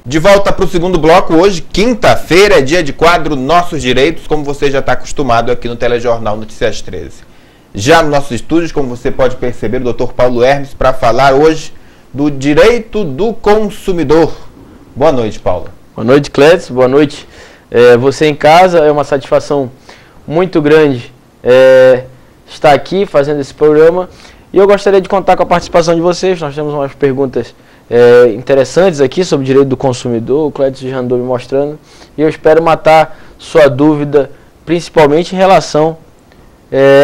De volta para o segundo bloco, hoje, quinta-feira, é dia de quadro Nossos Direitos, como você já está acostumado aqui no Telejornal Notícias 13. Já nos nossos estúdios, como você pode perceber, o Dr. Paulo Hermes para falar hoje do direito do consumidor. Boa noite, Paulo. Boa noite, Clédson. Boa noite. Você em casa, é uma satisfação muito grande estar aqui fazendo esse programa. E eu gostaria de contar com a participação de vocês. Nós temos umas perguntas interessantes aqui sobre o direito do consumidor. O Clédson já andou me mostrando. E eu espero matar sua dúvida, principalmente em relação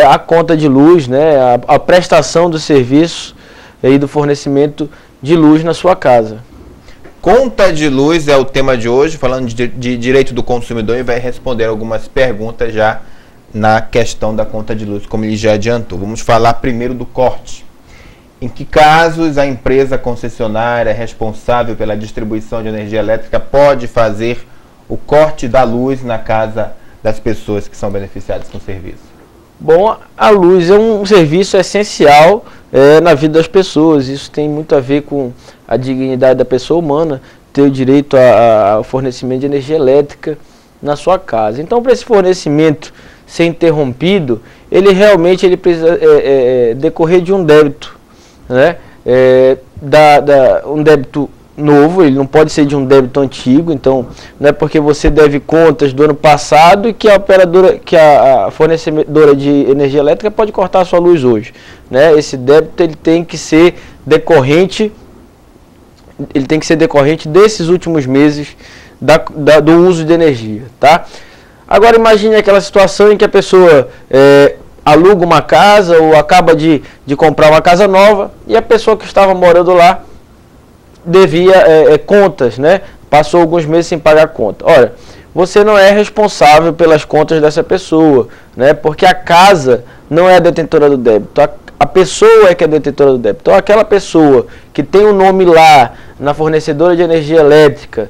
à conta de luz, né, a prestação do serviço e do fornecimento de luz na sua casa. Conta de luz é o tema de hoje, falando de direito do consumidor, e vai responder algumas perguntas já na questão da conta de luz, como ele já adiantou. Vamos falar primeiro do corte. Em que casos a empresa concessionária responsável pela distribuição de energia elétrica pode fazer o corte da luz na casa das pessoas que são beneficiadas com o serviço? Bom, a luz é um serviço essencial na vida das pessoas. Isso tem muito a ver com a dignidade da pessoa humana, ter o direito ao fornecimento de energia elétrica na sua casa. Então, para esse fornecimento ser interrompido, ele realmente precisa decorrer de um débito, né? Um débito novo, ele não pode ser de um débito antigo. Então não é porque você deve contas do ano passado e que a fornecedora de energia elétrica pode cortar a sua luz hoje, né? Esse débito ele tem que ser decorrente desses últimos meses do uso de energia, tá? Agora imagine aquela situação em que a pessoa aluga uma casa ou acaba de comprar uma casa nova e a pessoa que estava morando lá devia contas, né? Passou alguns meses sem pagar conta. Ora, você não é responsável pelas contas dessa pessoa, né? Porque a casa não é a detentora do débito, a pessoa é que é a detentora do débito. Então, aquela pessoa que tem o nome lá na fornecedora de energia elétrica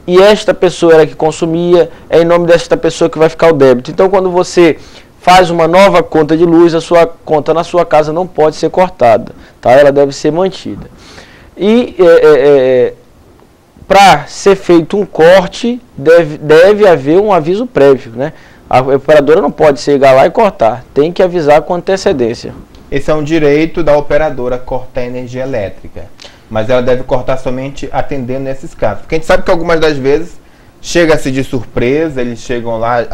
e esta pessoa era que consumia, é em nome desta pessoa que vai ficar o débito. Então, quando você faz uma nova conta de luz, a sua conta na sua casa não pode ser cortada, tá? Ela deve ser mantida. E para ser feito um corte, deve haver um aviso prévio, né? A operadora não pode chegar lá e cortar, tem que avisar com antecedência. Esse é um direito da operadora cortar energia elétrica, mas ela deve cortar somente atendendo nesses casos. Porque a gente sabe que algumas das vezes chega-se de surpresa, eles chegam lá,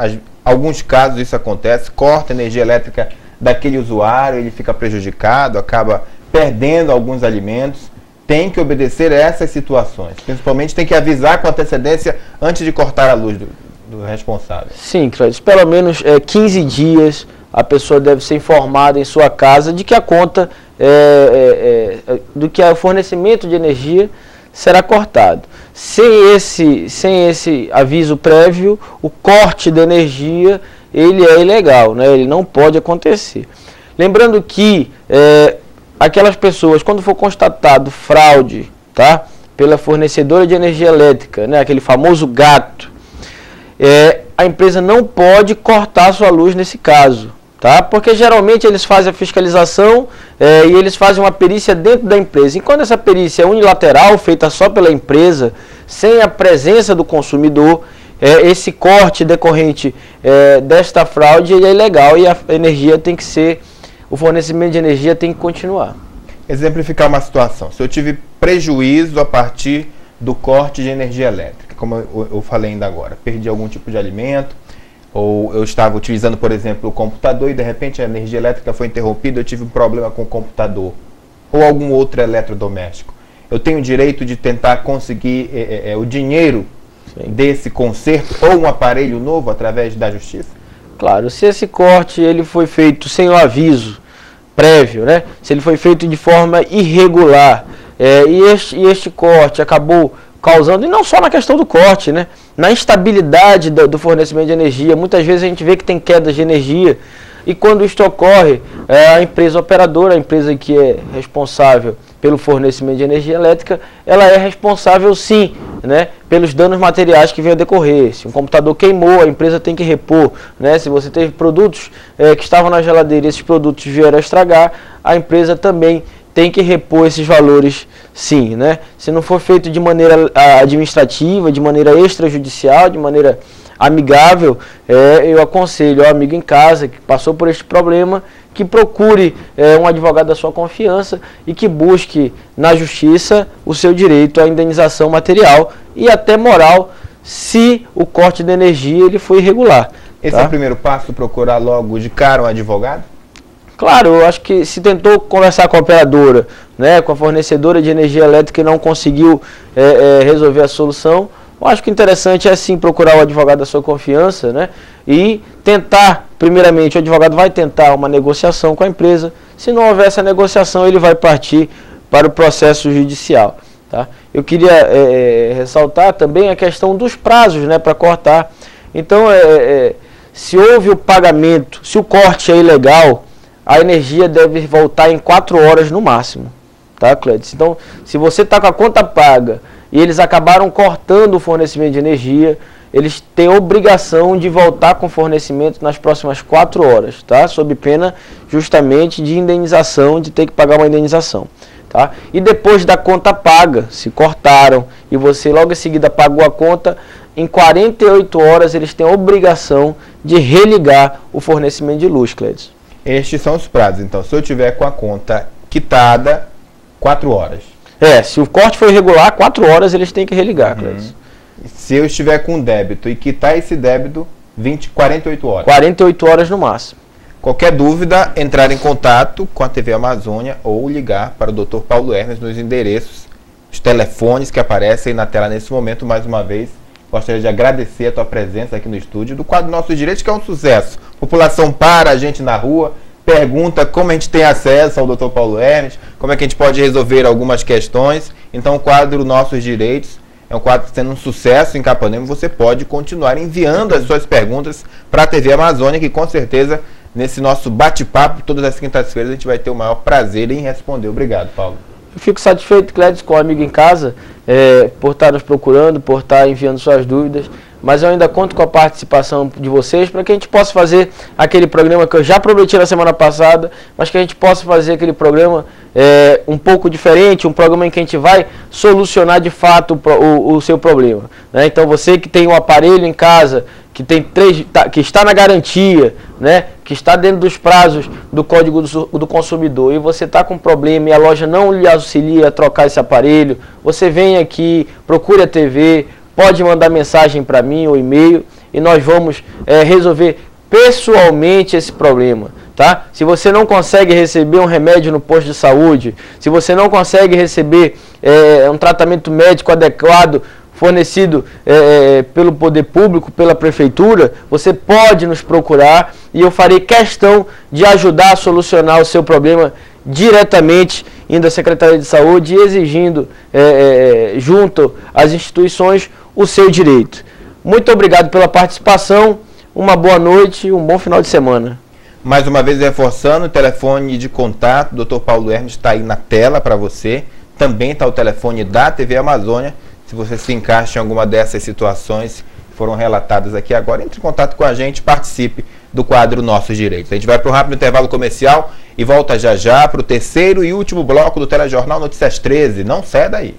alguns casos isso acontece, corta a energia elétrica daquele usuário, ele fica prejudicado, acaba perdendo alguns alimentos. Tem que obedecer a essas situações. Principalmente tem que avisar com antecedência antes de cortar a luz do responsável. Sim, Clédson. Pelo menos 15 dias a pessoa deve ser informada em sua casa de que a conta, do que o fornecimento de energia será cortado. Sem esse aviso prévio, o corte da energia ele é ilegal, né? Ele não pode acontecer. Lembrando que aquelas pessoas, quando for constatado fraude, tá, pela fornecedora de energia elétrica, né, aquele famoso gato, a empresa não pode cortar a sua luz nesse caso, tá? Porque geralmente eles fazem a fiscalização e eles fazem uma perícia dentro da empresa. E quando essa perícia é unilateral, feita só pela empresa, sem a presença do consumidor, esse corte decorrente desta fraude é ilegal e a energia tem que ser... O fornecimento de energia tem que continuar. Exemplificar uma situação. Se eu tive prejuízo a partir do corte de energia elétrica, como eu falei ainda agora, perdi algum tipo de alimento, ou eu estava utilizando, por exemplo, o computador e de repente a energia elétrica foi interrompida, eu tive um problema com o computador, ou algum outro eletrodoméstico. Eu tenho o direito de tentar conseguir o dinheiro desse conserto ou um aparelho novo através da justiça? Claro, se esse corte ele foi feito sem o aviso prévio, né? Se ele foi feito de forma irregular e este corte acabou causando, e não só na questão do corte, né? Na instabilidade do fornecimento de energia, muitas vezes a gente vê que tem quedas de energia e quando isto ocorre, a empresa operadora, a empresa que é responsável pelo fornecimento de energia elétrica, ela é responsável sim, né, pelos danos materiais que venham a decorrer. Se um computador queimou, a empresa tem que repor, né? Se você teve produtos que estavam na geladeira e esses produtos vieram a estragar, a empresa também tem que repor esses valores sim, né? Se não for feito de maneira administrativa, de maneira extrajudicial, de maneira amigável, eu aconselho ao amigo em casa que passou por este problema, que procure um advogado da sua confiança e que busque na justiça o seu direito à indenização material e até moral, se o corte de energia ele foi irregular. Esse é o primeiro passo, procurar logo de cara um advogado? Claro, eu acho que se tentou conversar com a operadora, né, com a fornecedora de energia elétrica e não conseguiu resolver a solução, eu acho que o interessante é sim procurar o advogado da sua confiança, né, e tentar, primeiramente, o advogado vai tentar uma negociação com a empresa. Se não houver essa negociação, ele vai partir para o processo judicial. Tá? Eu queria ressaltar também a questão dos prazos, né, para cortar. Então, se houve o pagamento, se o corte é ilegal, a energia deve voltar em 4 horas no máximo. Tá, Clédis? Então, se você está com a conta paga e eles acabaram cortando o fornecimento de energia, eles têm obrigação de voltar com o fornecimento nas próximas 4 horas, tá? Sob pena justamente de indenização, de ter que pagar uma indenização. Tá? E depois da conta paga, se cortaram e você logo em seguida pagou a conta, em 48 horas eles têm a obrigação de religar o fornecimento de luz, Clédis. Estes são os prazos. Então, se eu tiver com a conta quitada, 4 horas. Se o corte for irregular, 4 horas eles têm que religar, Clédis. Se eu estiver com débito e quitar esse débito, 48 horas. 48 horas no máximo. Qualquer dúvida, entrar em contato com a TV Amazônia ou ligar para o Dr. Paulo Hermes nos endereços, os telefones que aparecem na tela nesse momento. Mais uma vez, gostaria de agradecer a tua presença aqui no estúdio do quadro Nossos Direitos, que é um sucesso. A população para a gente na rua, pergunta como a gente tem acesso ao Dr. Paulo Hermes, como é que a gente pode resolver algumas questões. Então, o quadro Nossos Direitos é um quadro sendo um sucesso em Capanema. Você pode continuar enviando as suas perguntas para a TV Amazônia, que com certeza, nesse nosso bate-papo, todas as quintas-feiras, a gente vai ter o maior prazer em responder. Obrigado, Paulo. Eu fico satisfeito, Clédis, com o amigo em casa, por estar nos procurando, por estar enviando suas dúvidas, mas eu ainda conto com a participação de vocês para que a gente possa fazer aquele programa que eu já prometi na semana passada, mas que a gente possa fazer aquele programa um pouco diferente, um programa em que a gente vai solucionar de fato o seu problema. Né? Então você que tem um aparelho em casa, que está na garantia, né, que está dentro dos prazos do Código do Consumidor, e você está com problema e a loja não lhe auxilia a trocar esse aparelho, você vem aqui, procure a TV, pode mandar mensagem para mim ou e-mail e nós vamos resolver pessoalmente esse problema. Tá? Se você não consegue receber um remédio no posto de saúde, se você não consegue receber um tratamento médico adequado fornecido pelo poder público, pela prefeitura, você pode nos procurar e eu farei questão de ajudar a solucionar o seu problema diretamente, indo à Secretaria de Saúde e exigindo junto às instituições o seu direito. Muito obrigado pela participação, uma boa noite e um bom final de semana. Mais uma vez reforçando, o telefone de contato do Dr. Paulo Hermes está aí na tela para você. Também está o telefone da TV Amazônia. Se você se encaixa em alguma dessas situações que foram relatadas aqui agora, entre em contato com a gente, participe do quadro Nossos Direitos. A gente vai para um rápido intervalo comercial e volta já já para o terceiro e último bloco do Telejornal Notícias 13. Não saia daí.